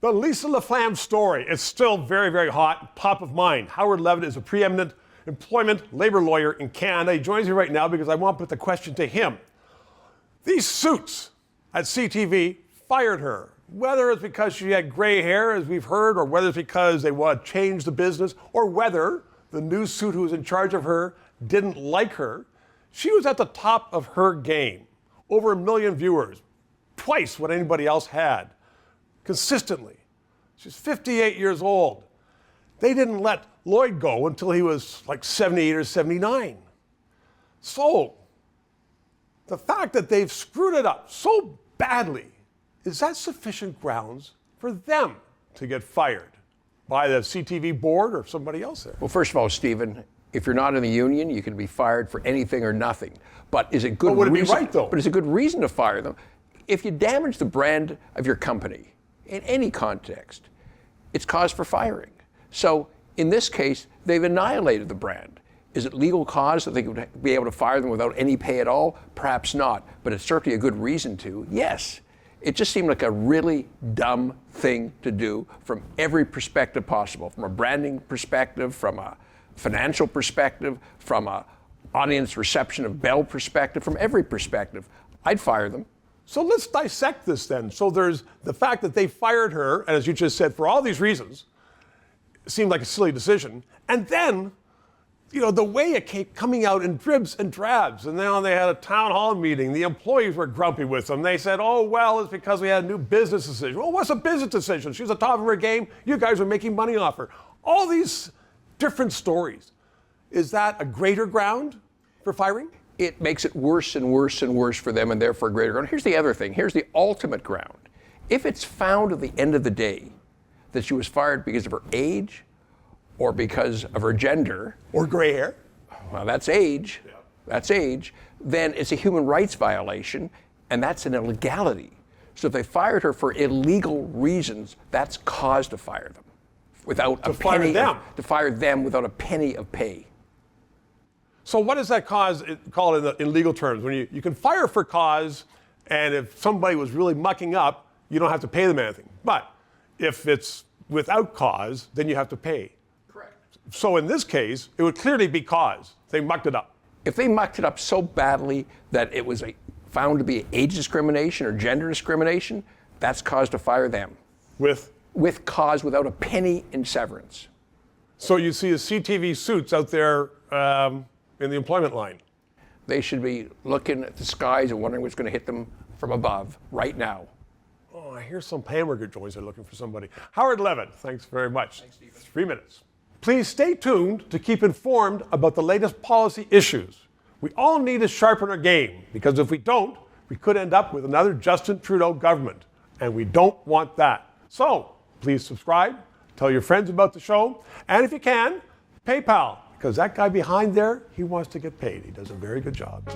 The Lisa LaFlamme story is still very, very hot, top of mind. Howard Levitt is a preeminent employment labor lawyer in Canada. He joins me right now because I want to put the question to him. These suits at CTV fired her, whether it's because she had gray hair, as we've heard, or whether it's because they want to change the business, or whether the new suit who was in charge of her didn't like her. She was at the top of her game. Over 1 million viewers, twice what anybody else had. Consistently. She's 58 years old. They didn't let Lloyd go until he was like 78 or 79. So, the fact that they've screwed it up so badly, is that sufficient grounds for them to get fired by the CTV board or somebody else there? Well, first of all, Stephen, if you're not in the union, you can be fired for anything or nothing. But is it good would it reason? be right, though? But is it good reason to fire them? If you damage the brand of your company, in any context, it's cause for firing. So in this case, they've annihilated the brand. Is it legal cause that they could be able to fire them without any pay at all? Perhaps not, but it's certainly a good reason to. Yes, it just seemed like a really dumb thing to do from every perspective possible, from a branding perspective, from a financial perspective, from a audience reception of Bell perspective, from every perspective. I'd fire them. So let's dissect this then. So there's the fact that they fired her, and as you just said, for all these reasons, it seemed like a silly decision. And then, you know, the way it came coming out in dribs and drabs. And now they had a town hall meeting. The employees were grumpy with them. They said, oh, well, it's because we had a new business decision. Well, what's a business decision? She's at the top of her game. You guys are making money off her. All these different stories. Is that a greater ground for firing? It makes it worse and worse and worse for them, and therefore greater ground. Here's the other thing. Here's the ultimate ground. If it's found at the end of the day that she was fired because of her age or because of her gender. Or gray hair. Well, that's age. Yeah. That's age. Then it's a human rights violation, and that's an illegality. So if they fired her for illegal reasons, that's cause to fire them. Without a penny to fire them without a penny of pay. So what does that cause called in legal terms? When you can fire for cause, and if somebody was really mucking up, you don't have to pay them anything. But if it's without cause, then you have to pay. Correct. So in this case, it would clearly be cause. They mucked it up. If they mucked it up so badly that it was found to be age discrimination or gender discrimination, that's cause to fire them. With cause without a penny in severance. So you see the CTV suits out there in the employment line. They should be looking at the skies and wondering what's going to hit them from above right now. Oh, I hear some hamburger joints are looking for somebody. Howard Levitt, thanks very much. Thanks, Stephen. 3 minutes. Please stay tuned to keep informed about the latest policy issues. We all need to sharpen our game, because if we don't, we could end up with another Justin Trudeau government, and we don't want that. So please subscribe, tell your friends about the show, and if you can, PayPal. Because that guy behind there, he wants to get paid. He does a very good job.